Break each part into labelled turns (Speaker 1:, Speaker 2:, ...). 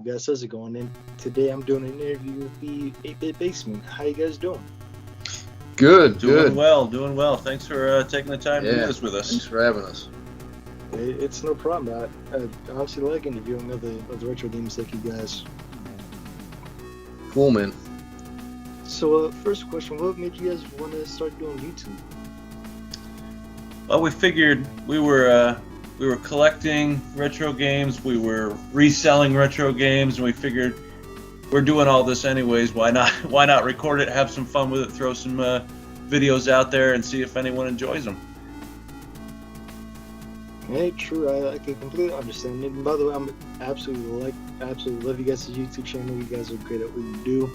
Speaker 1: Guys, how's it going? And today I'm doing an interview with the 8-Bit Basement. How you guys doing?
Speaker 2: Good,
Speaker 3: Doing
Speaker 2: good.
Speaker 3: well, doing well. Thanks for taking the time to do
Speaker 2: Yeah,
Speaker 3: this with
Speaker 2: thanks
Speaker 3: us.
Speaker 2: for having us.
Speaker 1: It's no problem. I honestly like interviewing other retro games like you guys.
Speaker 2: Cool, man.
Speaker 1: So, first question: what made you guys want to start doing YouTube?
Speaker 3: Well, we figured we were collecting retro games, we were reselling retro games, and we figured we're doing all this anyways. Why not? Why not record it, have some fun with it, throw some videos out there, and see if anyone enjoys them.
Speaker 1: Hey, true. I can completely understand it. And by the way, I'm absolutely love you guys' YouTube channel. You guys are great at what you do.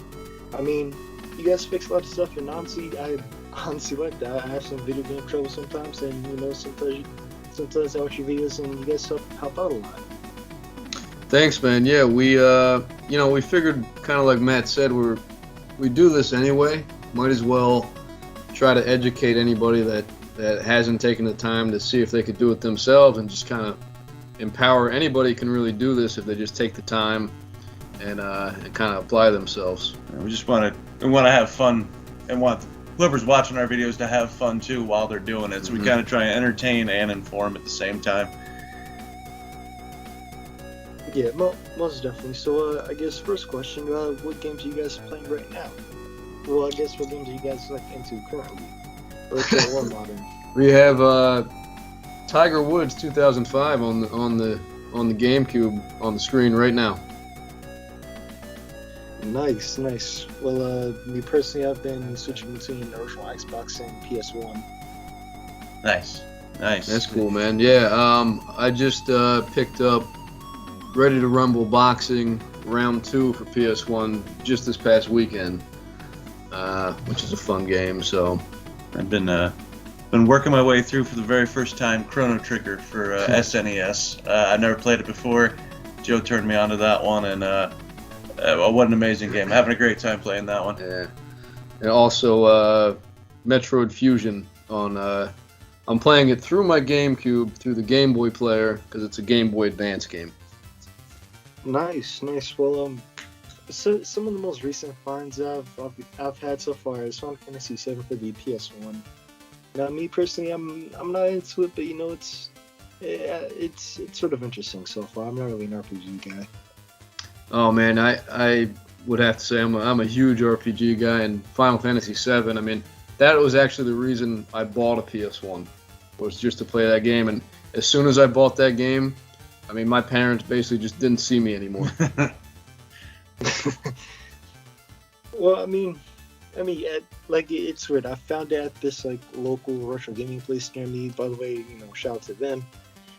Speaker 1: I mean, you guys fix a lot of stuff, and honestly, I honestly like that. I have some video game trouble sometimes, and sometimes I watch your videos, and you guys help out a lot.
Speaker 2: Thanks, man. Yeah, we figured, kind of like Matt said, we do this anyway. Might as well try to educate anybody that hasn't taken the time to see if they could do it themselves, and just kind of empower anybody can really do this if they just take the time and kind of apply themselves.
Speaker 3: We just want to have fun, and want whoever's watching our videos to have fun too while they're doing it. So we kind of try and entertain and inform at the same time.
Speaker 1: Yeah, most definitely. So, I guess first question: what games are you guys playing right now? Well, I guess what games are you guys into currently? Retro or modern?
Speaker 2: We have Tiger Woods 2005 on the GameCube on the screen right now.
Speaker 1: Nice. Well, me personally, I've been switching between the original Xbox and PS1.
Speaker 3: Nice.
Speaker 2: That's cool, man. Yeah, I just picked up Ready to Rumble Boxing Round 2 for PS1 just this past weekend, which is a fun game. So
Speaker 3: I've been working my way through for the very first time Chrono Trigger for SNES. I've never played it before. Joe turned me onto that one, and what an amazing game. Having a great time playing that one.
Speaker 2: yeah, and also Metroid Fusion on. I'm playing it through my GameCube through the Game Boy player because it's a Game Boy Advance game.
Speaker 1: Nice. Well, so some of the most recent finds I've had so far is Final Fantasy VII for the PS1. Now, me personally, I'm not into it, but it's sort of interesting so far. I'm not really an RPG guy.
Speaker 2: Oh man, I would have to say I'm a huge RPG guy, and Final Fantasy VII. I mean, that was actually the reason I bought a PS1, was just to play that game. And as soon as I bought that game, I mean, my parents basically just didn't see me anymore.
Speaker 1: Well, I mean, it's weird. I found it at this local retro gaming place near me. By the way, shout out to them.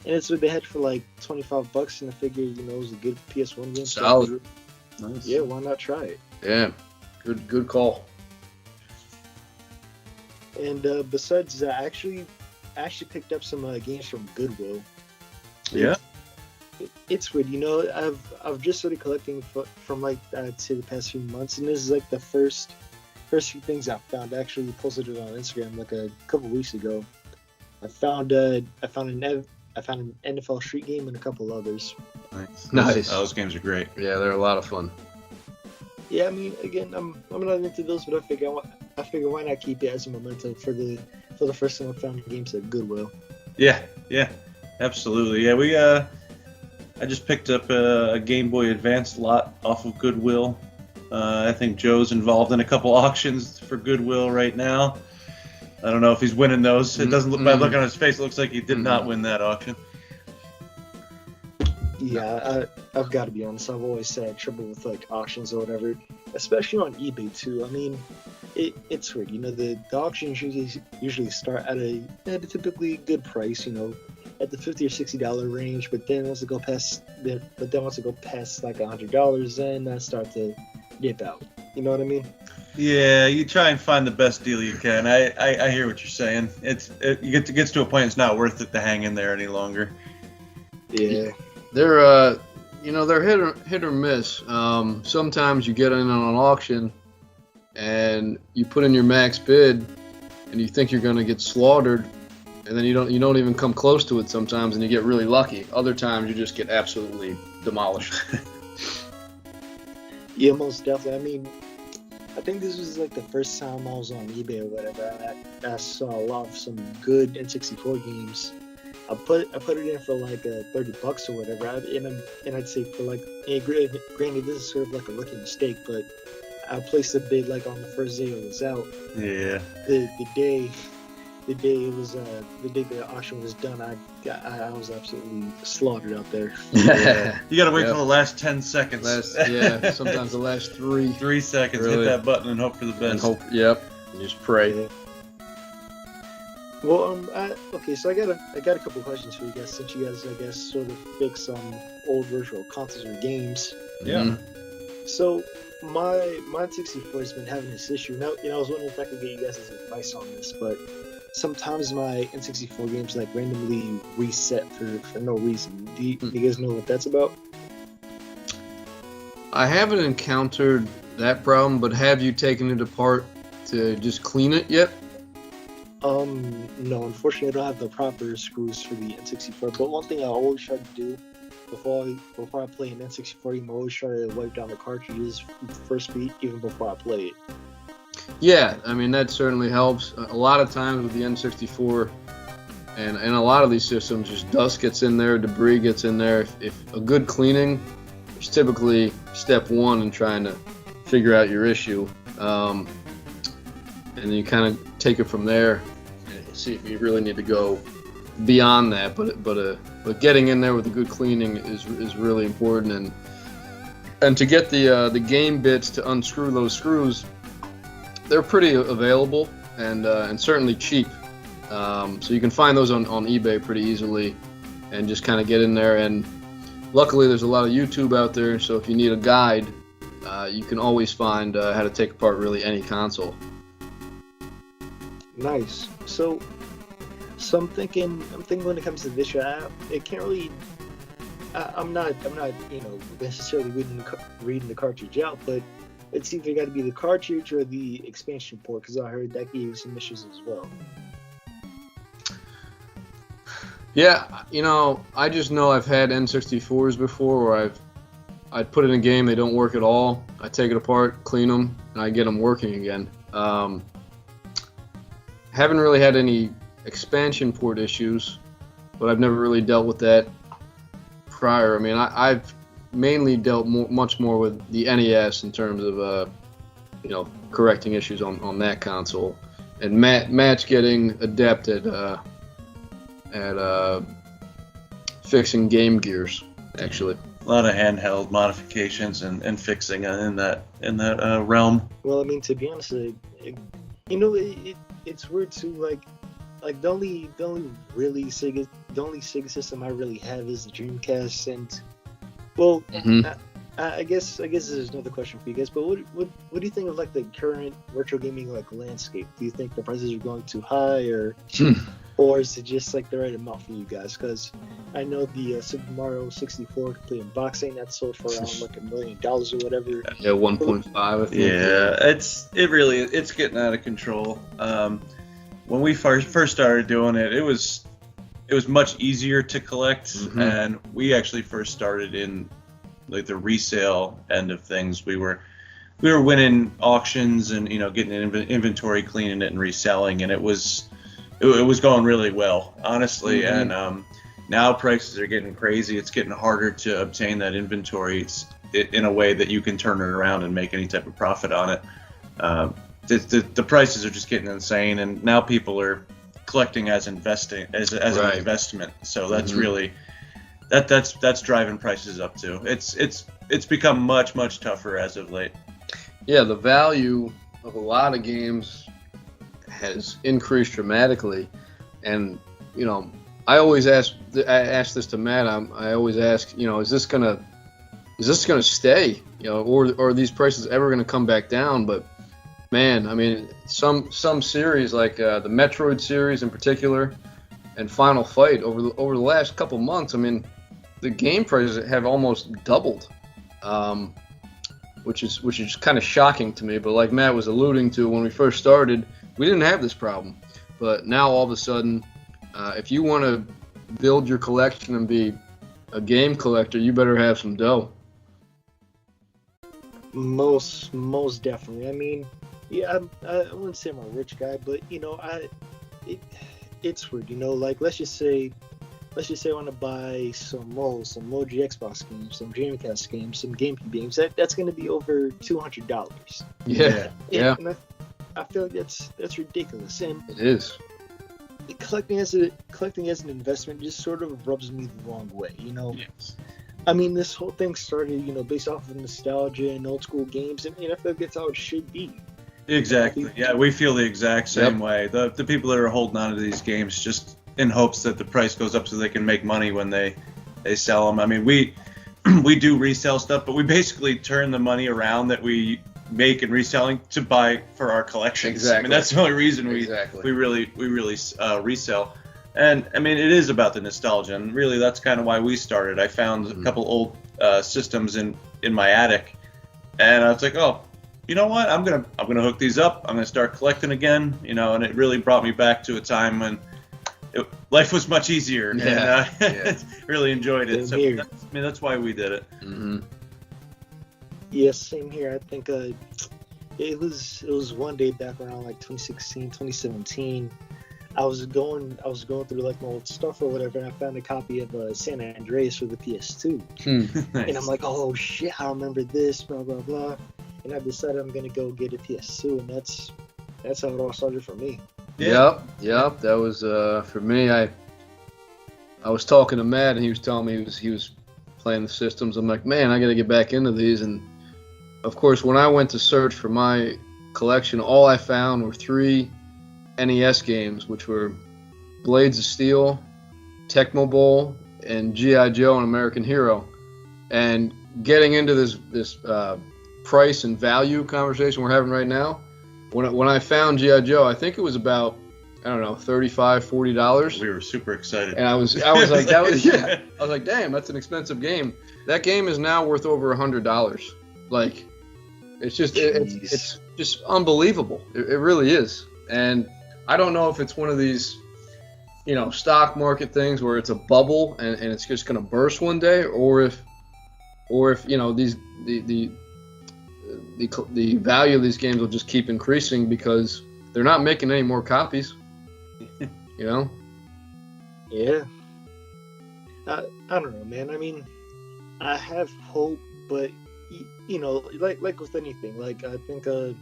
Speaker 1: And it's what they had for $25, and I figured, it was a good PS1 game.
Speaker 2: Solid.
Speaker 3: Nice.
Speaker 1: Yeah, why not try it?
Speaker 2: Yeah, good call.
Speaker 1: And besides that, I actually picked up some games from Goodwill.
Speaker 3: Yeah.
Speaker 1: It's weird, I've just started collecting from I'd say the past few months, and this is the first few things I found. I actually posted it on Instagram a couple weeks ago. I found an NFL Street game and a couple others.
Speaker 2: Nice.
Speaker 3: Those games are great.
Speaker 2: Yeah, they're a lot of fun.
Speaker 1: Yeah, I mean, again, I'm not into those, but I figure why not keep it as a memento for the first time I found games at Goodwill.
Speaker 3: Yeah, absolutely. Yeah, I just picked up a Game Boy Advance lot off of Goodwill. I think Joe's involved in a couple auctions for Goodwill right now. I don't know if he's winning those. It doesn't look by looking on his face. It looks like he did not win that auction.
Speaker 1: Yeah, I've got to be honest. I've always had trouble with auctions or whatever, especially on eBay too. I mean, it's weird. The auctions usually start at a typically good price. At the $50 or $60 range, but then once it go past $100, then I start to dip out. You know what I mean?
Speaker 3: Yeah, you try and find the best deal you can. I hear what you're saying. It gets to a point it's not worth it to hang in there any longer.
Speaker 1: Yeah.
Speaker 2: They're they're hit or miss. Sometimes you get in on an auction and you put in your max bid and you think you're going to get slaughtered, and then you don't even come close to it sometimes, and you get really lucky. Other times you just get absolutely demolished.
Speaker 1: Yeah, most definitely. I mean, I think this was like the first time I was on eBay or whatever. I saw a lot of some good N64 games. I put it in for like $30 or whatever. And I'd say for like, granted, this is sort of like a rookie mistake, but I placed a bid like on the first day it was out.
Speaker 3: Yeah.
Speaker 1: The day it was the day the auction was done, I was absolutely slaughtered out there.
Speaker 2: Yeah.
Speaker 3: You gotta wait
Speaker 2: Yep.
Speaker 3: till the last 10 seconds.
Speaker 2: Sometimes the last 3.
Speaker 3: 3 seconds.
Speaker 2: Really.
Speaker 3: Hit that button and hope for the best.
Speaker 2: And hope, yep. And just pray.
Speaker 1: Yeah. Well, okay, so I got a couple questions for you guys, since you guys, I guess, sort of fix old virtual consoles or games.
Speaker 3: Yeah.
Speaker 2: Mhm.
Speaker 1: So my N64 has been having this issue. Now, I was wondering if I could get you guys' advice on this, but sometimes my N64 games like randomly reset for no reason. Do you guys know what that's about?
Speaker 2: I haven't encountered that problem, but have you taken it apart to just clean it yet?
Speaker 1: No, unfortunately, I don't have the proper screws for the N64. But one thing I always try to do before I play an N64 game, I always try to wipe down the cartridges first beat, even before I play it.
Speaker 2: Yeah, I mean, that certainly helps. A lot of times with the N64 and a lot of these systems, just dust gets in there, debris gets in there. If a good cleaning is typically step one in trying to figure out your issue. And then you kind of take it from there and see if you really need to go beyond that. But getting in there with a good cleaning is really important. And to get the game bits to unscrew those screws, they're pretty available and certainly cheap. So you can find those on eBay pretty easily and just kind of get in there. And luckily there's a lot of YouTube out there, so if you need a guide, you can always find how to take apart really any console.
Speaker 1: Nice. So I'm thinking when it comes to this, it can't really. I'm not necessarily reading the cartridge out, but it's either got to be the cartridge or the expansion port, because I heard that gave you some issues as well.
Speaker 2: Yeah, I just know I've had N64s before where I'd put in a game, they don't work at all. I take it apart, clean them, and I get them working again. Haven't really had any expansion port issues, but I've never really dealt with that prior. I mean, I've mainly dealt much more with the NES in terms of correcting issues on that console, and Matt's getting adept at fixing Game Gears, actually.
Speaker 3: A lot of handheld modifications and fixing in that realm.
Speaker 1: Well, I mean, to be honest, it's weird too. Like the only Sega system I really have is the Dreamcast, and well, I guess this is another question for you guys. But what do you think of like the current retro gaming like landscape? Do you think the prices are going too high, or is it just like the right amount for you guys? Because I know the Super Mario 64 complete unboxing that sold for around like $1 million or whatever.
Speaker 2: Yeah, 1.5. I think.
Speaker 3: Yeah, it's getting out of control. When we first started doing it, it was much easier to collect, and we actually first started in like the resale end of things. We were winning auctions and getting an inventory, cleaning it, and reselling, and it was going really well, honestly. And now prices are getting crazy. It's getting harder to obtain that inventory in a way that you can turn it around and make any type of profit on it. The prices are just getting insane, and now people are collecting as investing as an investment. So that's really that's driving prices up too. It's become much tougher as of late.
Speaker 2: Yeah, the value of a lot of games has increased dramatically, and I always ask this to Matt. I always ask, is this gonna stay? Or are these prices ever gonna come back down? But man, I mean, some series like the Metroid series in particular, and Final Fight over the last couple months, I mean, the game prices have almost doubled, which is kind of shocking to me. But like Matt was alluding to, when we first started, we didn't have this problem, but now all of a sudden, if you want to build your collection and be a game collector, you better have some dough.
Speaker 1: Most definitely. I mean, yeah, I wouldn't say I'm a rich guy, but it, it's weird. Like let's just say I want to buy some Moji Xbox games, some Dreamcast games, some GameCube games. That's going to be over $200.
Speaker 2: Yeah. Yeah.
Speaker 1: And I feel like that's ridiculous. And
Speaker 2: It is.
Speaker 1: collecting as an investment just sort of rubs me the wrong way.
Speaker 3: Yes.
Speaker 1: I mean, this whole thing started, based off of nostalgia and old school games, and I feel like that's how it should be.
Speaker 3: Exactly. Yeah, we feel the exact same way. The people that are holding on to these games just in hopes that the price goes up so they can make money when they sell them. I mean, we do resell stuff, but we basically turn the money around that we make in reselling to buy for our collections.
Speaker 2: Exactly.
Speaker 3: I mean, that's the only reason we really resell. And I mean, it is about the nostalgia, and really that's kind of why we started. I found a couple old systems in my attic, and I was like, oh, you know what? I'm gonna hook these up. I'm gonna start collecting again. And it really brought me back to a time when life was much easier, and really enjoyed it. So that's why we did it.
Speaker 2: Mm-hmm.
Speaker 1: Yes, same here. I think it was one day back around like 2016, 2017. I was going through like my old stuff or whatever, and I found a copy of San Andreas for the PS2.
Speaker 3: Nice.
Speaker 1: And I'm like, oh shit, I remember this, blah blah blah. And I decided I'm gonna go get a PS2, and that's how it all started for me.
Speaker 2: Yep. That was for me. I was talking to Matt, and he was telling me he was playing the systems. I'm like, man, I got to get back into these. And of course, when I went to search for my collection, all I found were 3 NES games, which were Blades of Steel, Tecmo Bowl, and G.I. Joe and American Hero. And getting into this price and value conversation we're having right now, when I found G.I. Joe, I think it was about, I don't know, $35, $40.
Speaker 3: We were super excited.
Speaker 2: And I was like, I was like, damn, that's an expensive game. That game is now worth over $100. Like, it's just it's just unbelievable. It really is. And I don't know if it's one of these, stock market things where it's a bubble and it's just going to burst one day, or if these the value of these games will just keep increasing because they're not making any more copies.
Speaker 1: Yeah. I don't know, man. I mean, I have hope, but like with anything, like I think I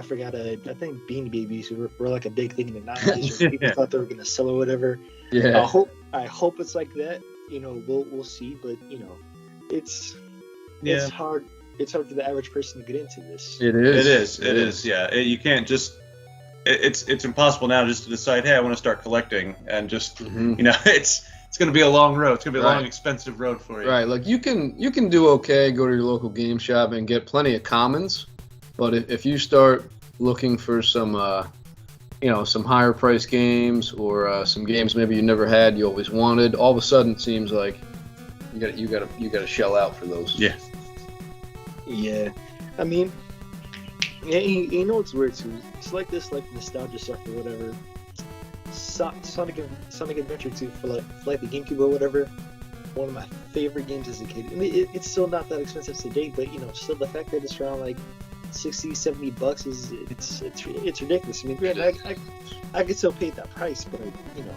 Speaker 1: forgot. I think Beanie Babies were like a big thing in the 90s. Where people thought they were gonna sell or whatever.
Speaker 2: Yeah.
Speaker 1: I hope it's like that. We'll see, but it's hard. It's hard for the average person to get into this.
Speaker 2: It is.
Speaker 3: Yeah. You can't just. It's impossible now just to decide, hey, I want to start collecting, and just it's going to be a long road. It's going to be a long, expensive road for you.
Speaker 2: Right. Like you can do okay, go to your local game shop and get plenty of commons, but if you start looking for some some higher price games or some games maybe you never had, you always wanted, all of a sudden it seems like you got to shell out for those.
Speaker 3: Yeah.
Speaker 1: Yeah. I mean, you know what's weird too? It's like this, like nostalgia stuff or whatever. Sonic Adventure 2 for like the GameCube or whatever. One of my favorite games as a kid. I mean, it's still not that expensive today, but still the fact that it's around like $60-$70 is it's ridiculous. I mean, granted, I could still pay that price, but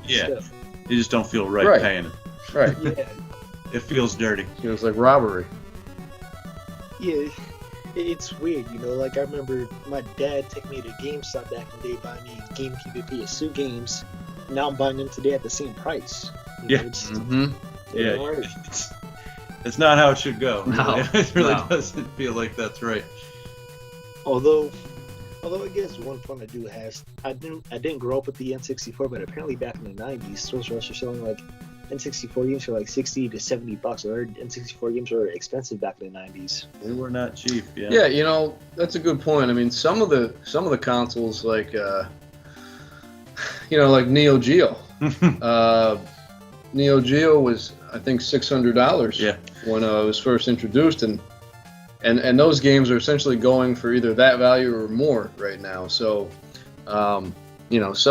Speaker 3: still. You just don't feel right paying it.
Speaker 2: Right.
Speaker 1: Yeah.
Speaker 3: It feels dirty.
Speaker 2: It feels like robbery.
Speaker 1: Yeah. It's weird, like I remember my dad taking me to GameStop back in the day, buying me GameCube and PS2 games. Now I'm buying them today at the same price.
Speaker 3: It's not how it should go.
Speaker 2: No,
Speaker 3: it really doesn't feel like that's right.
Speaker 1: Although I guess one fun I do have, I didn't grow up with the N64, but apparently back in the 90s, Toys R Us were selling like N64 games for like $60 to $70. Or N64 games were expensive back in the 90s.
Speaker 3: They were not cheap. Yeah.
Speaker 2: Yeah, that's a good point. I mean, some of the consoles like like Neo Geo. Neo Geo was I think $600 when it was first introduced, and those games are essentially going for either that value or more right now. So some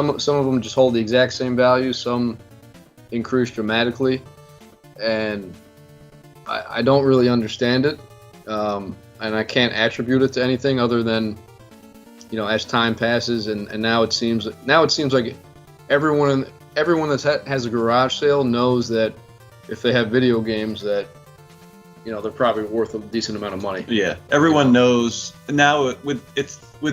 Speaker 2: of them just hold the exact same value. Some increased dramatically, and I don't really understand it. I can't attribute it to anything other than, as time passes, and now it seems like everyone that has a garage sale knows that if they have video games that, they're probably worth a decent amount of money.
Speaker 3: Yeah, everyone knows now with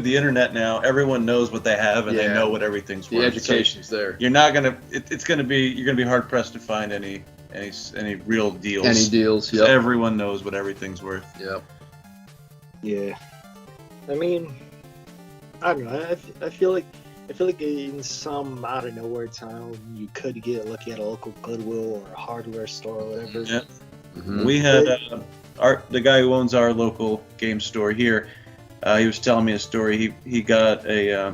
Speaker 3: the internet now. Everyone knows what they have, and they know what everything's worth.
Speaker 2: The education's there.
Speaker 3: You're not gonna. You're gonna be hard pressed to find any real deals.
Speaker 2: Any deals? Yep.
Speaker 3: Everyone knows what everything's worth.
Speaker 2: Yep.
Speaker 1: Yeah. I mean, I don't know. I feel like in some out of nowhere town you could get lucky at a local Goodwill or a hardware store or whatever.
Speaker 3: Yeah.
Speaker 2: Mm-hmm.
Speaker 3: We had the guy who owns our local game store here. He was telling me a story. He got I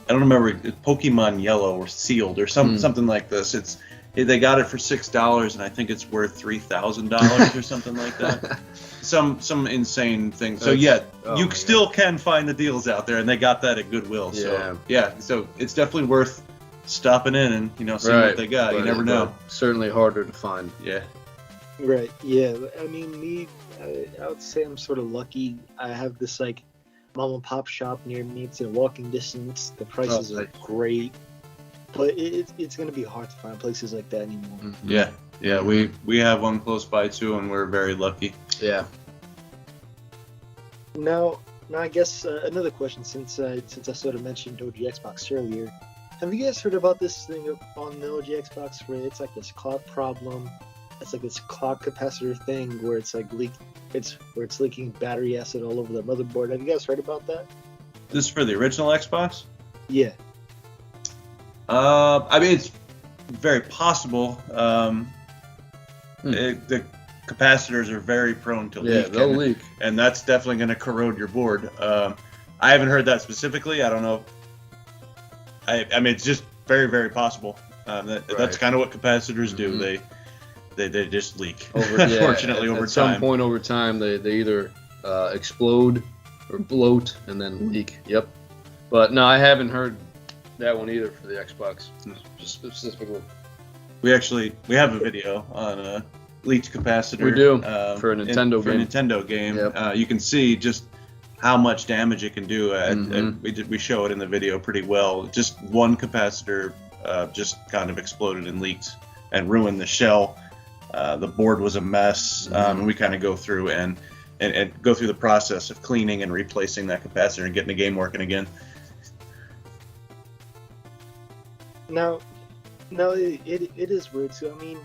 Speaker 3: don't remember, Pokemon Yellow or Sealed or something like this. They got it for $6, and I think it's worth $3,000 or something like that. Some insane thing. So you still can find the deals out there, and they got that at Goodwill. So so it's definitely worth stopping in and seeing what they got. You never know.
Speaker 2: Certainly harder to find.
Speaker 3: Yeah.
Speaker 1: Right. Yeah. I mean, I would say I'm sort of lucky. I have this like mom and pop shop near me. It's in walking distance. The prices are great, but it's going to be hard to find places like that anymore.
Speaker 2: Mm-hmm.
Speaker 3: Yeah. We have one close by too, and we're very lucky.
Speaker 2: Yeah.
Speaker 1: Now I guess another question, since I sort of mentioned OG Xbox earlier, have you guys heard about this thing on the OG Xbox where it's like this clock problem? It's like this clock capacitor thing where it's like leaking battery acid all over the motherboard. Have you guys heard about that?
Speaker 3: This is for the original Xbox?
Speaker 1: Yeah.
Speaker 3: I mean, it's very possible. The capacitors are very prone to leak.
Speaker 2: Yeah, they'll leak.
Speaker 3: And that's definitely going to corrode your board. I haven't heard that specifically. I don't know. I mean, it's just very, very possible. That's kind of what capacitors do. They just leak. Unfortunately, over time. At
Speaker 2: some point over time, they either explode or bloat and then leak. Yep. But no, I haven't heard that one either for the Xbox specifically.
Speaker 3: We have a video on a leaked capacitor.
Speaker 2: We do for a Nintendo game.
Speaker 3: For a Nintendo game,
Speaker 2: yep.
Speaker 3: You can see just how much damage it can do. And we show it in the video pretty well. Just one capacitor just kind of exploded and leaked and ruined the shell. The board was a mess. We kind of go through and go through the process of cleaning and replacing that capacitor and getting the game working again.
Speaker 1: Now it is weird too. I mean,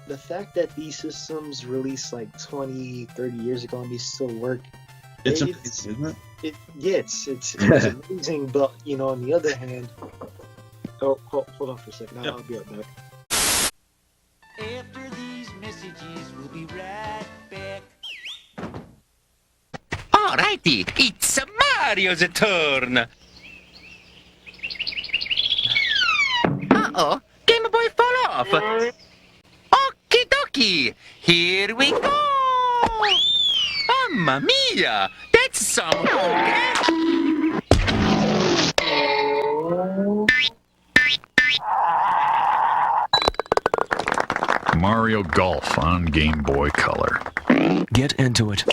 Speaker 1: the fact that these systems released like 20, 30 years ago and they still work,
Speaker 3: it's amazing, isn't it?
Speaker 1: It's amazing. But on the other hand, hold on for a second. I'll be right back.
Speaker 4: After these messages, we'll be right back. Alrighty, it's Mario's turn. Uh-oh, Game Boy fall off. Okie dokie, here we go. Mamma mia, that's some...
Speaker 5: Mario Golf on Game Boy Color.
Speaker 6: Get into it.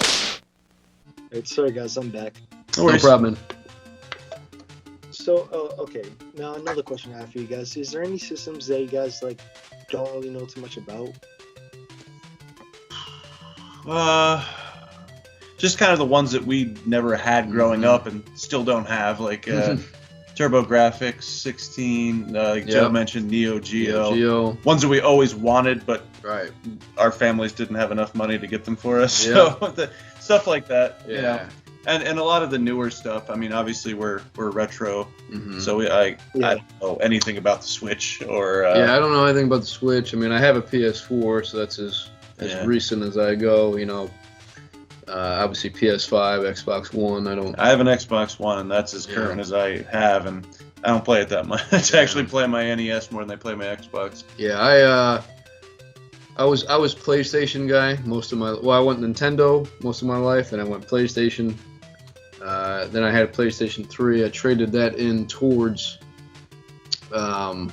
Speaker 1: Right, sorry guys, I'm back.
Speaker 2: No problem.
Speaker 1: So, okay. Now another question I have for you guys: is there any systems that you guys don't really know too much about?
Speaker 3: Just kind of the ones that we never had growing up and still don't have, like TurboGrafx 16, like Joe mentioned, Neo Geo. Ones that we always wanted, but our families didn't have enough money to get them for us. So stuff like that.
Speaker 2: Yeah.
Speaker 3: And a lot of the newer stuff. I mean, obviously we're retro, so I don't know anything about the Switch or.
Speaker 2: I don't know anything about the Switch. I mean, I have a PS4, so that's as recent as I go. Obviously PS5, Xbox One.
Speaker 3: I have an Xbox One, and that's as current as I have, and I don't play it that much. I actually play my NES more than I play my Xbox.
Speaker 2: Yeah, I was PlayStation guy most of my. Well, I went Nintendo most of my life, then I went PlayStation. Then I had a PlayStation 3. I traded that in towards an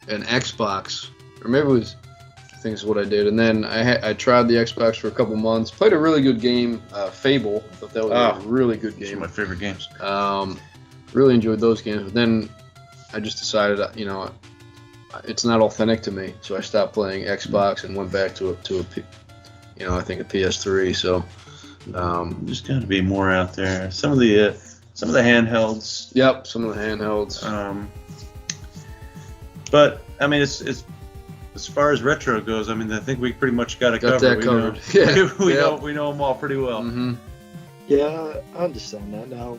Speaker 2: Xbox, or maybe it was. I think think is what I did. And then I tried the Xbox for a couple months. Played a really good game, Fable. I thought that was a really good
Speaker 3: Those are
Speaker 2: game.
Speaker 3: my favorite games.
Speaker 2: Really enjoyed those games. But then I just decided, it's not authentic to me. So I stopped playing Xbox and went back to I think a PS3. So
Speaker 3: There's got to be more out there. Some of the handhelds.
Speaker 2: yep, some of the handhelds.
Speaker 3: But I mean, it's as far as retro goes. I mean, I think we pretty much got it
Speaker 2: Got
Speaker 3: covered.
Speaker 2: that covered.
Speaker 3: We know them all pretty well.
Speaker 2: Mm-hmm.
Speaker 1: Yeah, I understand that. Now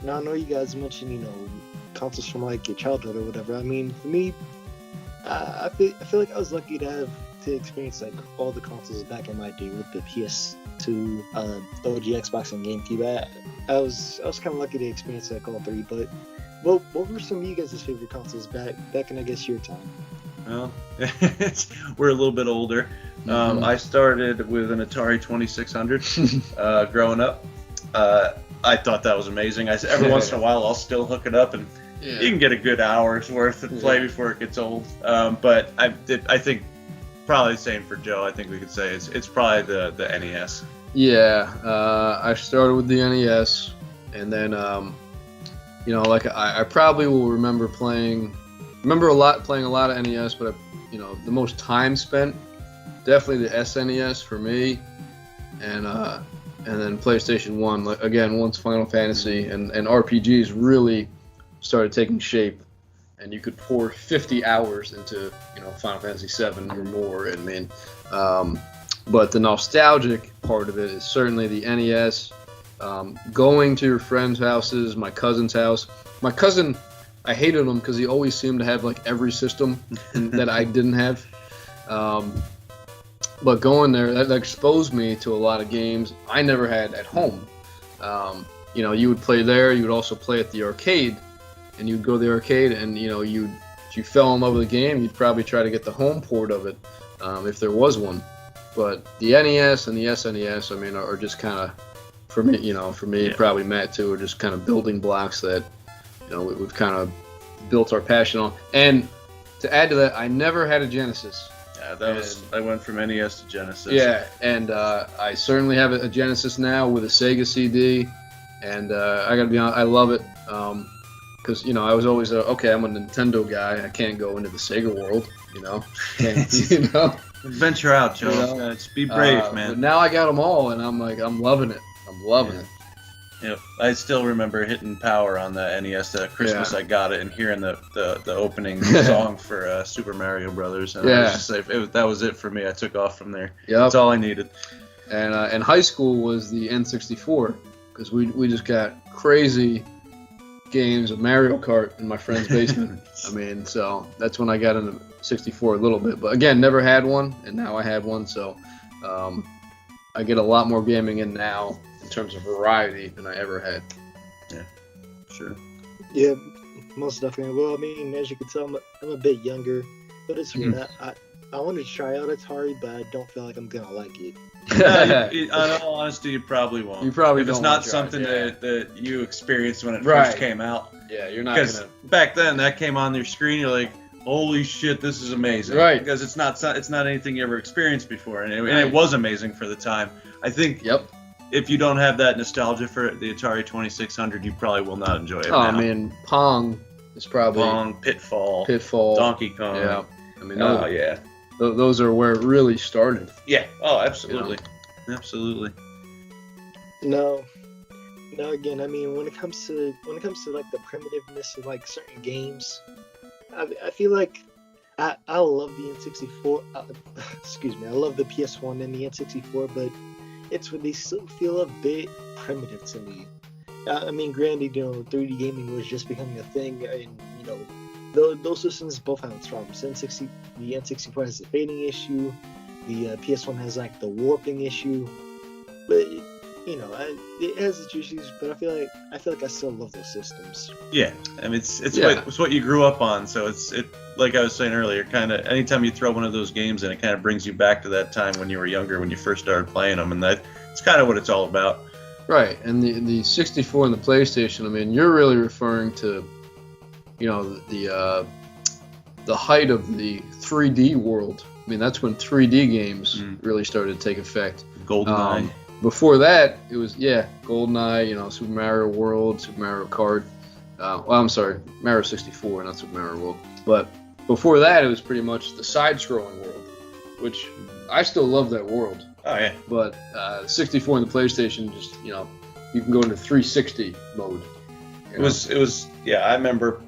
Speaker 1: I know you guys mentioned, consoles from like your childhood or whatever. I mean, for me, I feel like I was lucky to experience like all the consoles back in my day with the PS2, OG Xbox, and GameCube. I was kind of lucky to experience like all three. But what were some of you guys' favorite consoles back in I guess your time?
Speaker 3: Well, we're a little bit older.
Speaker 2: Mhm.
Speaker 3: I started with an Atari 2600 growing up. I thought that was amazing. Every once in a while, I'll still hook it up, and you can get a good hour's worth of play before it gets old. But I think probably the same for Joe. I think we could say it's probably the NES.
Speaker 2: Yeah, I started with the NES, and then I probably will playing a lot of NES, but the most time spent definitely the SNES for me, and then PlayStation 1. Again, once Final Fantasy and RPGs really started taking shape, and you could pour 50 hours into Final Fantasy 7 or more. I mean, but the nostalgic part of it is certainly the NES. Going to your friends' houses, my cousin's house. My cousin, I hated him because he always seemed to have like every system that I didn't have. But going there, that exposed me to a lot of games I never had at home. You would play there. You would also play at the arcade, and you'd go to the arcade, and if you fell in love with the game, you'd probably try to get the home port of it if there was one. But the NES and the SNES, I mean, are just kind of, for me, probably Matt too, are just kind of building blocks that we've kind of built our passion on. And to add to that, I never had a Genesis.
Speaker 3: Yeah, I went from NES to Genesis.
Speaker 2: Yeah, and I certainly have a Genesis now with a Sega CD, and I gotta be honest, I love it because I was always I'm a Nintendo guy. I can't go into the Sega world, Can't,
Speaker 3: Venture out, Joe. Just be brave, man.
Speaker 2: But now I got them all, and I'm loving it. I'm loving it.
Speaker 3: Yep. I still remember hitting power on the NES that Christmas.
Speaker 2: Yeah.
Speaker 3: I got it and hearing the opening song for Super Mario Brothers. And I was just like, that was it for me. I took off from there.
Speaker 2: Yep.
Speaker 3: That's all I needed.
Speaker 2: And high school was the N64 because we just got crazy games of Mario Kart in my friend's basement. I mean, so that's when I got into 64 a little bit. But again, never had one, and now I have one. So I get a lot more gaming in now in terms of variety than I ever had.
Speaker 3: Yeah, sure.
Speaker 1: Yeah, most definitely. Well, I mean, as you can tell, I'm a bit younger, but it's weird. I wanted to try out Atari, but I don't feel like I'm gonna like it.
Speaker 3: In all honesty, you probably won't.
Speaker 2: You probably
Speaker 3: if it's
Speaker 2: don't
Speaker 3: not
Speaker 2: want to try it,
Speaker 3: something that you experienced when it
Speaker 2: Right.
Speaker 3: first came out.
Speaker 2: Yeah, you're not
Speaker 3: Because
Speaker 2: gonna.
Speaker 3: back then, that came on your screen, you're like, holy shit, this is amazing.
Speaker 2: Right.
Speaker 3: Because it's not anything you ever experienced before, and
Speaker 2: Right.
Speaker 3: it was amazing for the time. I think
Speaker 2: Yep.
Speaker 3: if you don't have that nostalgia for the Atari 2600, you probably will not enjoy it.
Speaker 2: Oh,
Speaker 3: now.
Speaker 2: I mean, Pong is probably
Speaker 3: Pong, Pitfall,
Speaker 2: Donkey
Speaker 3: Kong.
Speaker 2: Yeah, I mean,
Speaker 3: Oh yeah.
Speaker 2: those are where it really started.
Speaker 3: Yeah. Oh, absolutely. Absolutely.
Speaker 1: No, again, I mean, when it comes to like the primitiveness of like certain games, I feel like I love the N64. Excuse me, I love the PS1 and the N64, but they still feel a bit primitive to me. I mean, granted, 3D gaming was just becoming a thing, and those systems both have its problems. The N64 has the fading issue. The PS1 has like the warping issue, but it has its issues. But I feel like I still love those systems.
Speaker 3: Yeah. I mean, it's what you grew up on, so it's like I was saying earlier. Kind of anytime you throw one of those games in, it kind of brings you back to that time when you were younger, when you first started playing them, and it's kind of what it's all about.
Speaker 2: Right, and the 64 and the PlayStation. I mean, you're really referring to, the height of the 3D world I mean, that's when 3D games really started to take effect.
Speaker 3: GoldenEye.
Speaker 2: Before that, it was GoldenEye, Super Mario World, Super Mario Kart. I'm sorry, Mario 64, not Super Mario World. But before that, it was pretty much the side-scrolling world, which I still love that world.
Speaker 3: Oh yeah.
Speaker 2: But 64 and the PlayStation, just you can go into 360 mode.
Speaker 3: It was yeah. I remember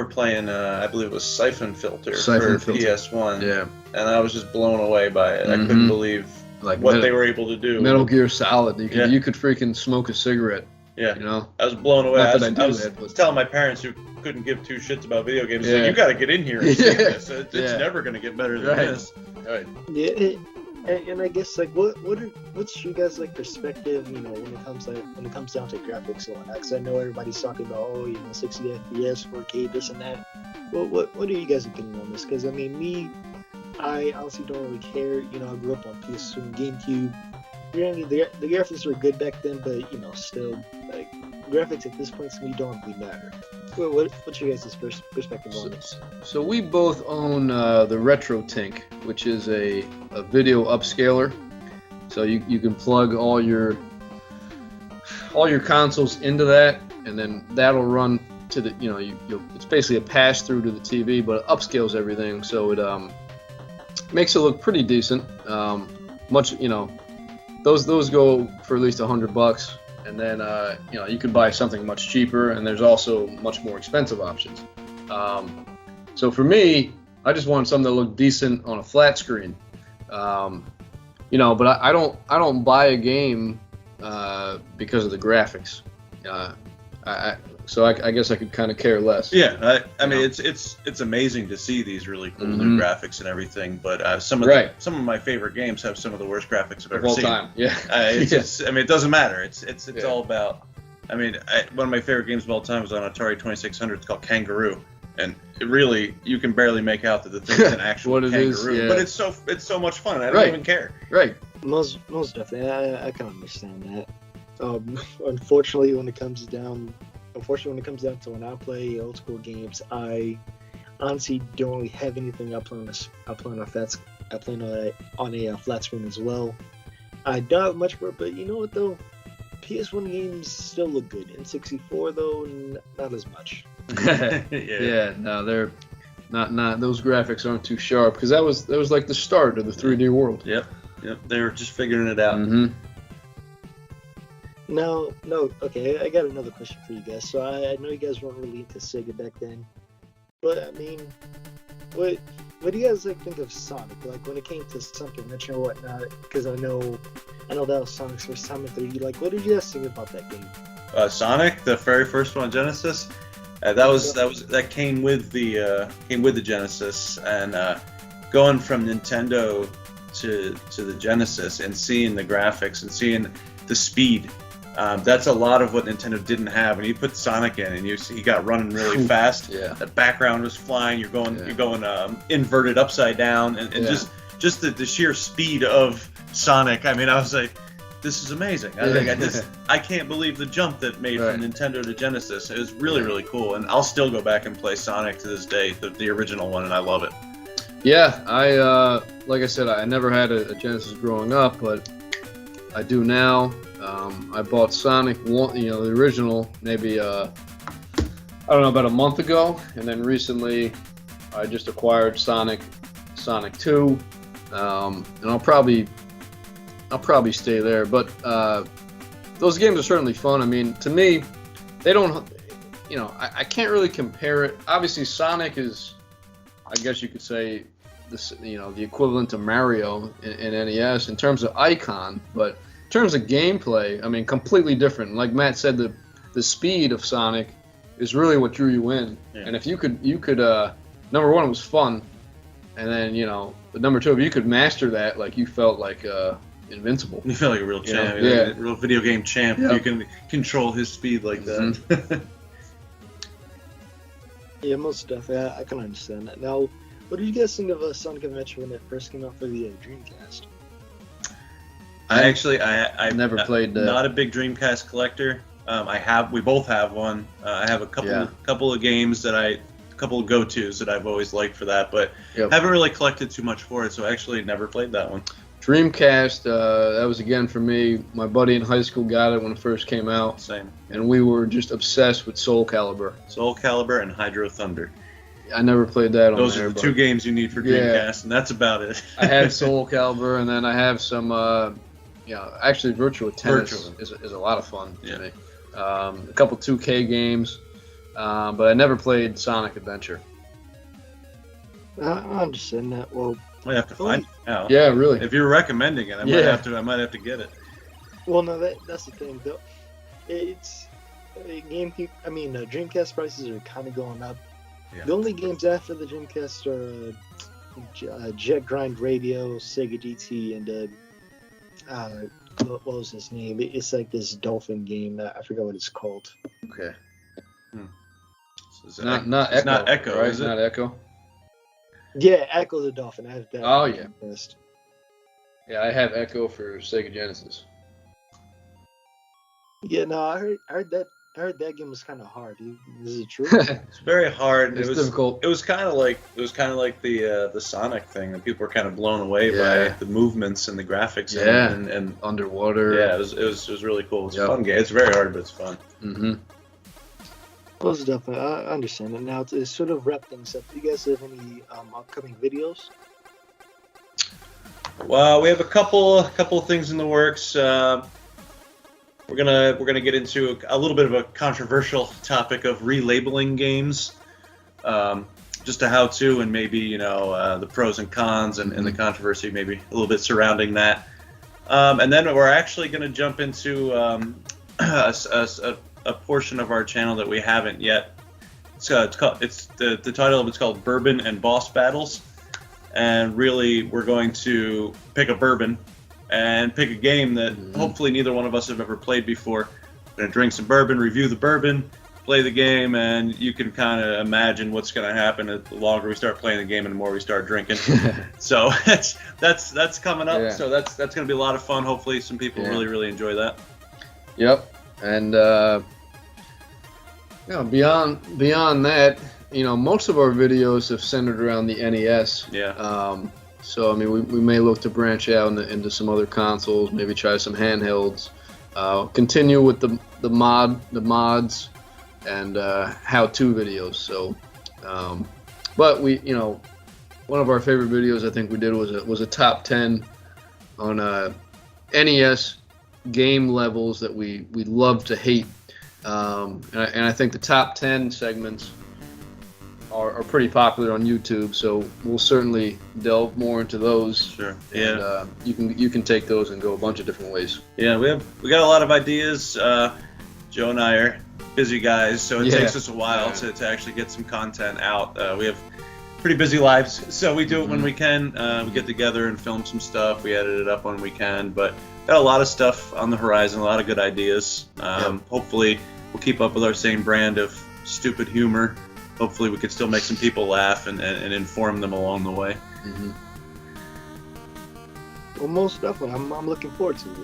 Speaker 3: playing. I believe it was Siphon Filter
Speaker 2: Siphon
Speaker 3: for
Speaker 2: Filter.
Speaker 3: PS1.
Speaker 2: Yeah.
Speaker 3: And I was just blown away by it. I couldn't believe what they were able to do.
Speaker 2: Metal Gear Solid.
Speaker 3: Yeah.
Speaker 2: You could freaking smoke a cigarette.
Speaker 3: Yeah. I was blown away.
Speaker 2: Not that
Speaker 3: I
Speaker 2: I
Speaker 3: was
Speaker 2: do that, but-
Speaker 3: telling my parents who couldn't give two shits about video games,
Speaker 2: Yeah.
Speaker 3: like, you got to get in here and see
Speaker 2: Yeah.
Speaker 3: this. It's
Speaker 2: Yeah.
Speaker 3: never going to get better than
Speaker 2: Right.
Speaker 3: this.
Speaker 2: Right.
Speaker 1: Yeah, and I guess like what's you guys like perspective? When it comes down to graphics and whatnot. Because I know everybody's talking about 60 FPS, 4K, this and that. What are you guys' opinion on this? Because I mean, I honestly don't really care. I grew up on PS2 and GameCube. Granted, the graphics were good back then, but still, like, graphics at this point to me don't really matter. What's your guys' perspective on this?
Speaker 2: So we both own the RetroTink, which is a video upscaler. So you can plug all your consoles into that, and then that'll run to the it's basically a pass through to the TV, but it upscales everything, so it makes it look pretty decent. Those go for at least $100, and then you could buy something much cheaper, and there's also much more expensive options. So for me, I just want something that looked decent on a flat screen. But I don't buy a game because of the graphics. I guess I could kind of care less.
Speaker 3: Yeah, I mean, it's amazing to see these really cool new graphics and everything, but some of my favorite games have some of the worst graphics I've ever
Speaker 2: Of all
Speaker 3: seen.
Speaker 2: time, yeah.
Speaker 3: It doesn't matter. It's all about. I mean, one of my favorite games of all time was on Atari 2600. It's called Kangaroo, and it really you can barely make out that the thing's an actual
Speaker 2: What it
Speaker 3: kangaroo.
Speaker 2: is, yeah.
Speaker 3: But it's so much fun. I don't
Speaker 2: Right.
Speaker 3: even care.
Speaker 2: Right.
Speaker 1: Most definitely, I can understand that. Unfortunately, when it comes down to when I play old school games, I honestly don't really have anything I play on a flat screen as well. I don't have much for it, but you know what though? PS1 games still look good. In 64 though, not as much.
Speaker 2: No, they're not. Those graphics aren't too sharp because that was like the start of the 3D world.
Speaker 3: Yep. They were just figuring it out.
Speaker 2: Mm-hmm.
Speaker 1: No, okay, I got another question for you guys. So I know you guys weren't really into Sega back then, but I mean, what do you guys think of Sonic? Like when it came to Sonic Adventure and whatnot? Because I know that was Sonic's first time in 3D. Like, what did you guys think about that game?
Speaker 3: Sonic, the very first one on Genesis, that came with the Genesis, and going from Nintendo to the Genesis and seeing the graphics and seeing the speed. That's a lot of what Nintendo didn't have. When you put Sonic in and he got running really fast, the background was flying. You're going inverted upside down, and just the sheer speed of Sonic. I mean, I was like, this is amazing. I can't believe the jump that made from Nintendo to Genesis. It was really really cool, and I'll still go back and play Sonic to this day, the original one, and I love it.
Speaker 2: Yeah, I like I said, I never had a Genesis growing up, but I do now. I bought Sonic 1, the original, maybe I don't know, about a month ago, and then recently I just acquired Sonic 2, and I'll probably stay there. But those games are certainly fun. I mean, to me, they don't, I can't really compare it. Obviously, Sonic is, I guess you could say, the equivalent to Mario in NES in terms of icon, but in terms of gameplay, I mean, completely different. Like Matt said, the speed of Sonic is really what drew you in. Yeah. And if you could, number one, it was fun, and then number two, if you could master that, like you felt like invincible.
Speaker 3: You feel like a real champ, a real video game champ. Yeah. You can control his speed like that.
Speaker 1: Yeah, most definitely. I can understand that. Now, what did you guys think of Sonic Adventure when it first came out for the Dreamcast?
Speaker 3: I
Speaker 2: never played that.
Speaker 3: Not a big Dreamcast collector. We both have one. I have a couple of games that couple of go-tos that I've always liked for that, but
Speaker 2: Yep.
Speaker 3: haven't really collected too much for it, so I actually never played that one.
Speaker 2: Dreamcast, that was again for me. My buddy in high school got it when it first came out,
Speaker 3: Same.
Speaker 2: and we were just obsessed with Soul Calibur.
Speaker 3: Soul Calibur and Hydro Thunder.
Speaker 2: I never played that on
Speaker 3: Those
Speaker 2: there.
Speaker 3: are the
Speaker 2: but
Speaker 3: two games you need for
Speaker 2: Yeah.
Speaker 3: Dreamcast, and that's about it.
Speaker 2: I have Soul Calibur, and then I have some, actually Virtua Tennis
Speaker 3: Virtua.
Speaker 2: is a lot of fun
Speaker 3: Yeah.
Speaker 2: to me. A couple 2K games, but I never played Sonic Adventure.
Speaker 1: I understand that. Well,
Speaker 3: I have to find it now.
Speaker 2: Yeah, really.
Speaker 3: If you're recommending it, I might have to get it.
Speaker 1: well, no, that's the thing though. It's GameCube. I mean, Dreamcast prices are kind of going up.
Speaker 3: Yeah.
Speaker 1: The only games after the Dreamcast are Jet Grind Radio, Sega GT, and what was his name? It's like this dolphin game. I forgot what it's called.
Speaker 2: Okay.
Speaker 3: So is it
Speaker 2: Not
Speaker 3: it's
Speaker 2: Echo.
Speaker 3: not Echo,
Speaker 2: right?
Speaker 3: is it?
Speaker 2: Not Echo.
Speaker 1: Yeah, Echo the Dolphin. I have that.
Speaker 2: Oh,
Speaker 1: on
Speaker 2: yeah.
Speaker 1: my list.
Speaker 2: Yeah, I have Echo for Sega Genesis.
Speaker 1: Yeah, no, I heard that game was kind of hard. Is it true?
Speaker 3: It's very hard.
Speaker 2: It's
Speaker 3: it was
Speaker 2: difficult.
Speaker 3: It was kind of like the Sonic thing, and people were kind of blown away
Speaker 2: Yeah.
Speaker 3: by the movements and the graphics.
Speaker 2: Yeah.
Speaker 3: and
Speaker 2: Underwater.
Speaker 3: yeah, it was really cool. It's
Speaker 2: Yep.
Speaker 3: a fun game. It's very hard, but it's fun.
Speaker 2: Mm-hmm.
Speaker 1: Most definitely. I understand it. Now, to sort of wrap things up, do you guys have any upcoming videos?
Speaker 3: Well, we have a couple of things in the works. We're gonna get into a little bit of a controversial topic of relabeling games, just a how-to and maybe the pros and cons and the controversy maybe a little bit surrounding that. And then we're actually gonna jump into a portion of our channel that we haven't yet. The title of it's called Bourbon and Boss Battles, and really we're going to pick a bourbon and pick a game that hopefully neither one of us have ever played before. We're gonna drink some bourbon, review the bourbon, play the game, and you can kind of imagine what's gonna happen the longer we start playing the game and the more we start drinking. So that's coming up.
Speaker 2: Yeah.
Speaker 3: So that's gonna be a lot of fun. Hopefully some people
Speaker 2: Yeah.
Speaker 3: really enjoy that.
Speaker 2: Yep. And beyond that, most of our videos have centered around the NES.
Speaker 3: Yeah.
Speaker 2: So I mean, we may look to branch out into some other consoles, maybe try some handhelds, continue with the mods, and how-to videos. So, but one of our favorite videos I think we did was a top 10 on NES game levels that we love to hate. And I think the top 10 segments are pretty popular on YouTube, so we'll certainly delve more into those.
Speaker 3: Sure. Yeah.
Speaker 2: And you can take those and go a bunch of different ways.
Speaker 3: Yeah, we got a lot of ideas. Joe and I are busy guys, so it
Speaker 2: Yeah.
Speaker 3: takes us a while to actually get some content out. We have pretty busy lives, so we do it when we can. We get together and film some stuff. We edit it up when we can, but got a lot of stuff on the horizon, a lot of good ideas. Hopefully we'll keep up with our same brand of stupid humor. Hopefully we can still make some people laugh and inform them along the way.
Speaker 2: Mm-hmm.
Speaker 1: Well, most definitely. I'm looking forward to it.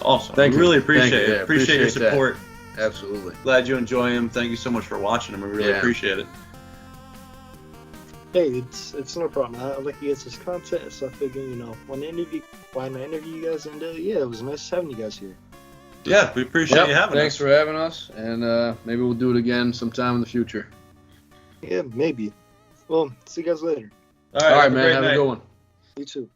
Speaker 3: Awesome.
Speaker 2: Thank
Speaker 3: we
Speaker 2: you.
Speaker 3: really appreciate
Speaker 2: Thank you.
Speaker 3: it.
Speaker 2: Yeah,
Speaker 3: Appreciate your
Speaker 2: appreciate that.
Speaker 3: support.
Speaker 2: Absolutely.
Speaker 3: Glad you enjoy them. Thank you so much for watching them. We really
Speaker 2: Yeah.
Speaker 3: appreciate it.
Speaker 1: Hey, it's no problem. I like you guys' this content, so I figured, why not interview you guys? And yeah, it was nice having you guys here.
Speaker 3: Yeah, we appreciate you having
Speaker 2: Thanks
Speaker 3: us.
Speaker 2: for having us, and maybe we'll do it again sometime in the future.
Speaker 1: Yeah, maybe. Well, see you guys later.
Speaker 3: All
Speaker 2: All right,
Speaker 3: have a
Speaker 2: man.
Speaker 3: great
Speaker 2: Have
Speaker 3: night.
Speaker 2: a good one.
Speaker 1: You too.